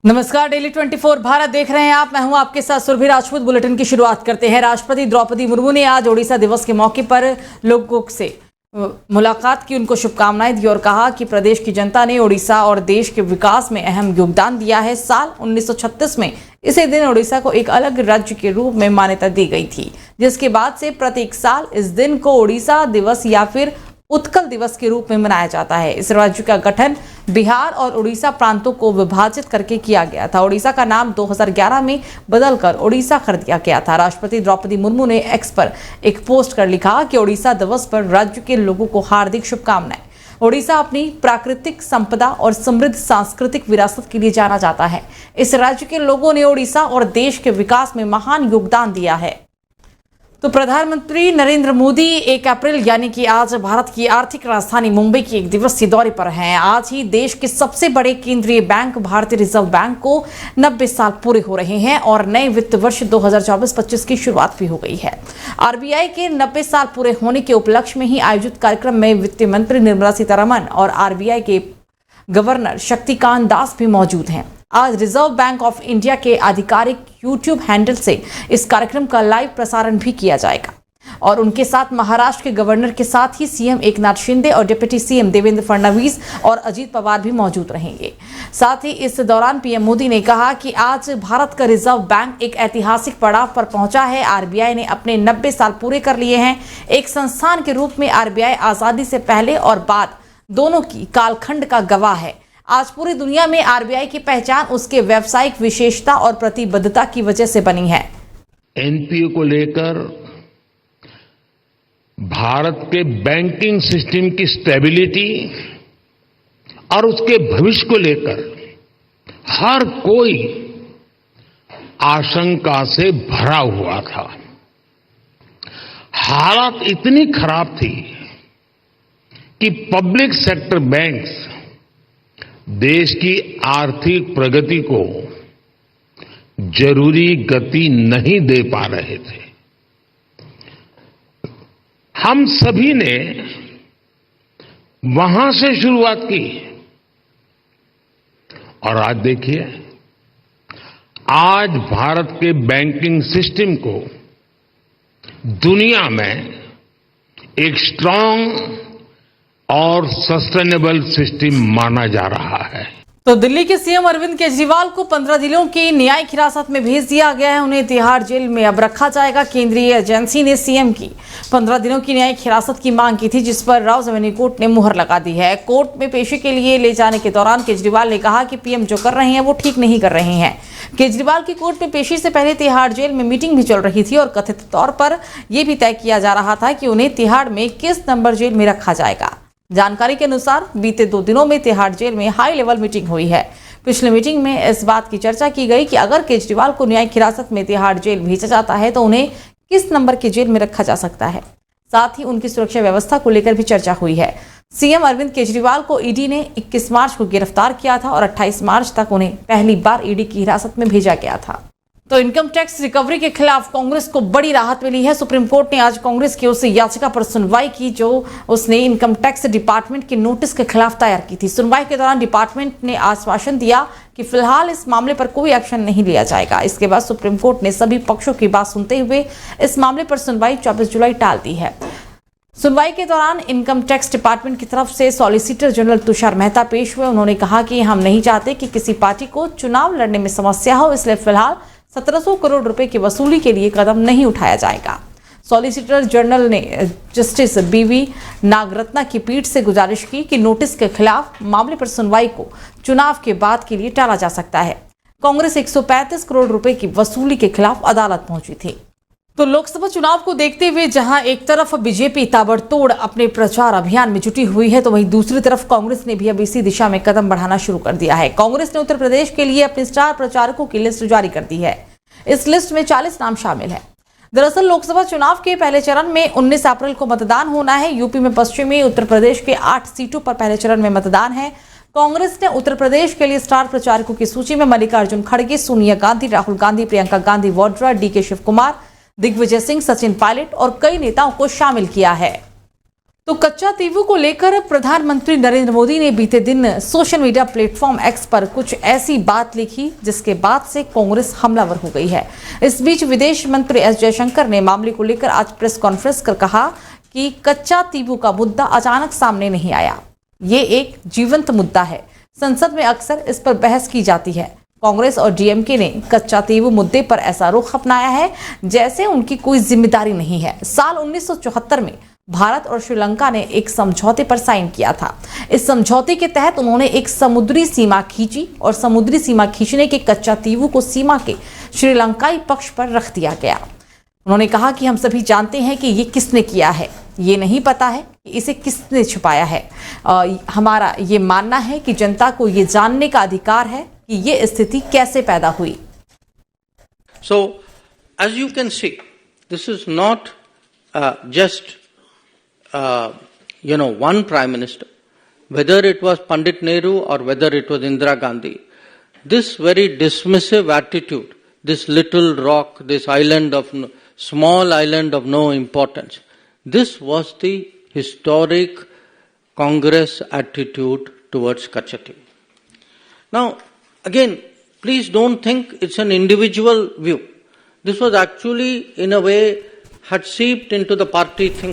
नमस्कार, डेली 24 भारत देख रहे हैं आप। मैं हूं आपके साथ सुरभि राजपूत। बुलेटिन की शुरुआत करते हैं। राष्ट्रपति द्रौपदी मुर्मू ने आज ओडिशा दिवस के मौके पर लोगों से मुलाकात की, उनको शुभकामनाएं दी और कहा कि प्रदेश की जनता ने ओडिशा और देश के विकास में अहम योगदान दिया है। साल 1936 में इसी दिन ओडिशा को एक अलग राज्य के रूप में मान्यता दी गई थी, जिसके बाद से प्रत्येक साल इस दिन को ओडिशा दिवस या फिर उत्कल दिवस के रूप में मनाया जाता है। इस राज्य का गठन बिहार और उड़ीसा प्रांतों को विभाजित करके किया गया था। ओडिशा का नाम 2011 में बदलकर ओडिशा कर दिया गया था। राष्ट्रपति द्रौपदी मुर्मू ने एक्स पर एक पोस्ट कर लिखा कि ओडिशा दिवस पर राज्य के लोगों को हार्दिक शुभकामनाएं। ओडिशा अपनी प्राकृतिक संपदा और समृद्ध सांस्कृतिक विरासत के लिए जाना जाता है। इस राज्य के लोगों ने ओडिशा और देश के विकास में महान योगदान दिया है। तो प्रधानमंत्री नरेंद्र मोदी 1 अप्रैल यानी कि आज भारत की आर्थिक राजधानी मुंबई की एक दिवसीय दौरे पर हैं। आज ही देश के सबसे बड़े केंद्रीय बैंक भारतीय रिजर्व बैंक को 90 साल पूरे हो रहे हैं और नए वित्त वर्ष 2024-25 की शुरुआत भी हो गई है। आरबीआई के 90 साल पूरे होने के उपलक्ष्य में ही आयोजित कार्यक्रम में वित्त मंत्री निर्मला सीतारमण और आरबीआई के गवर्नर शक्तिकांत दास भी मौजूद हैं। आज रिजर्व बैंक ऑफ इंडिया के आधिकारिक यूट्यूब हैंडल से इस कार्यक्रम का लाइव प्रसारण भी किया जाएगा और उनके साथ महाराष्ट्र के गवर्नर के साथ ही सीएम एकनाथ शिंदे और डिप्टी सीएम देवेंद्र फडणवीस और अजीत पवार भी मौजूद रहेंगे। साथ ही इस दौरान पीएम मोदी ने कहा कि आज भारत का रिजर्व बैंक एक ऐतिहासिक पड़ाव पर पहुंचा है। आरबीआई ने अपने 90 साल पूरे कर लिए हैं। एक संस्थान के रूप में आरबीआई आजादी से पहले और बाद दोनों की कालखंड का गवाह है। आज पूरी दुनिया में आरबीआई की पहचान उसके व्यावसायिक विशेषता और प्रतिबद्धता की वजह से बनी है। एनपीओ को लेकर भारत के बैंकिंग सिस्टम की स्टेबिलिटी और उसके भविष्य को लेकर हर कोई आशंका से भरा हुआ था। हालात इतनी खराब थी कि पब्लिक सेक्टर बैंक्स देश की आर्थिक प्रगति को जरूरी गति नहीं दे पा रहे थे। हम सभी ने वहां से शुरुआत की और आज देखिए, आज भारत के बैंकिंग सिस्टम को दुनिया में एक स्ट्रांग और सस्टेनेबल सिस्टम माना जा रहा है। तो दिल्ली के सीएम अरविंद केजरीवाल को 15 दिनों की न्यायिक हिरासत में भेज दिया गया है। उन्हें तिहाड़ जेल में अब रखा जाएगा। केंद्रीय एजेंसी ने सीएम की 15 दिनों की न्यायिक हिरासत की मांग की थी, जिस पर राउज एवेन्यू कोर्ट ने मुहर लगा दी है। कोर्ट में पेशी के लिए ले जाने के दौरान केजरीवाल ने कहा कि पीएम जो कर रहे हैं वो ठीक नहीं कर रहे हैं। केजरीवाल की कोर्ट में पेशी से पहले तिहाड़ जेल में मीटिंग भी चल रही थी और कथित तौर पर यह भी तय किया जा रहा था कि उन्हें तिहाड़ में किस नंबर जेल में रखा जाएगा। जानकारी के अनुसार बीते 2 दिनों में तिहाड़ जेल में हाई लेवल मीटिंग हुई है। पिछले मीटिंग में इस बात की चर्चा की गई कि अगर केजरीवाल को न्यायिक हिरासत में तिहाड़ जेल भेजा जाता है तो उन्हें किस नंबर के जेल में रखा जा सकता है। साथ ही उनकी सुरक्षा व्यवस्था को लेकर भी चर्चा हुई है। सीएम अरविंद केजरीवाल को ईडी ने 21 मार्च को गिरफ्तार किया था और 28 मार्च तक उन्हें पहली बार ईडी की हिरासत में भेजा गया था। तो इनकम टैक्स रिकवरी के खिलाफ कांग्रेस को बड़ी राहत मिली है। सुप्रीम कोर्ट ने आज कांग्रेस की ओर से याचिका पर सुनवाई की, जो उसने इनकम टैक्स डिपार्टमेंट के नोटिस के खिलाफ दायर की थी। सुनवाई के दौरान डिपार्टमेंट ने आश्वासन दिया कि फिलहाल इस मामले पर कोई एक्शन नहीं लिया जाएगा। इसके बाद सुप्रीम कोर्ट ने सभी पक्षों की बात सुनते हुए इस मामले पर सुनवाई 24 जुलाई टाल दी है। सुनवाई के दौरान इनकम टैक्स डिपार्टमेंट की तरफ से सॉलिसिटर जनरल तुषार मेहता पेश हुए। उन्होंने कहा कि हम नहीं चाहते कि किसी पार्टी को चुनाव लड़ने में समस्या हो, इसलिए फिलहाल 1700 करोड़ रुपए की वसूली के लिए कदम नहीं उठाया जाएगा। सॉलिसिटर जनरल ने जस्टिस बीवी नागरत्ना की पीठ से गुजारिश की कि नोटिस के खिलाफ मामले पर सुनवाई को चुनाव के बाद के लिए टाला जा सकता है। कांग्रेस 135 करोड़ रुपए की वसूली के खिलाफ अदालत पहुंची थी। तो लोकसभा चुनाव को देखते हुए जहां एक तरफ बीजेपी ताबड़तोड़ अपने प्रचार अभियान में जुटी हुई है, तो वहीं दूसरी तरफ कांग्रेस ने भी अब इसी दिशा में कदम बढ़ाना शुरू कर दिया है। कांग्रेस ने उत्तर प्रदेश के लिए अपने स्टार प्रचारकों की लिस्ट जारी कर दी है। इस लिस्ट में 40 नाम शामिल है। दरअसल लोकसभा चुनाव के पहले चरण में 19 अप्रैल को मतदान होना है। यूपी में पश्चिमी उत्तर प्रदेश के 8 सीटों पर पहले चरण में मतदान है। कांग्रेस ने उत्तर प्रदेश के लिए स्टार प्रचारकों की सूची में मल्लिकार्जुन खड़गे, सोनिया गांधी, राहुल गांधी, प्रियंका गांधी वाड्रा, डीके शिव कुमार, दिग्विजय सिंह, सचिन पायलट और कई नेताओं को शामिल किया है। तो कच्चा तीवू को लेकर प्रधानमंत्री नरेंद्र मोदी ने बीते दिन सोशल मीडिया प्लेटफॉर्म एक्स पर कुछ ऐसी बात लिखी जिसके बाद से कांग्रेस हमलावर हो गई है। इस बीच विदेश मंत्री एस जयशंकर ने मामले को लेकर आज प्रेस कॉन्फ्रेंस कर कहा कि कच्चा तीवू का मुद्दा अचानक सामने नहीं आया, ये एक जीवंत मुद्दा है। संसद में अक्सर इस पर बहस की जाती है। कांग्रेस और डीएमके ने कच्चा तीवू मुद्दे पर ऐसा रुख अपनाया है जैसे उनकी कोई जिम्मेदारी नहीं है। साल 1974 में भारत और श्रीलंका ने एक समझौते पर साइन किया था। इस समझौते के तहत उन्होंने एक समुद्री सीमा खींची और समुद्री सीमा खींचने के कच्चा तीवू को सीमा के श्रीलंकाई पक्ष पर रख दिया गया। उन्होंने कहा कि हम सभी जानते हैं कि ये किसने किया है, ये नहीं पता है कि इसे किसने छुपाया है। हमारा ये मानना है कि जनता को ये जानने का अधिकार है कि ये स्थिति कैसे पैदा हुई। So, as you can see, this is not just one prime minister, whether it was Pandit Nehru or whether it was Indira Gandhi. This very dismissive attitude, this little rock, this small island of no importance, this was the historic Congress attitude towards Kachati. Now, again, please don't think it's an individual view. This was actually, in a way, had seeped into the party thinking.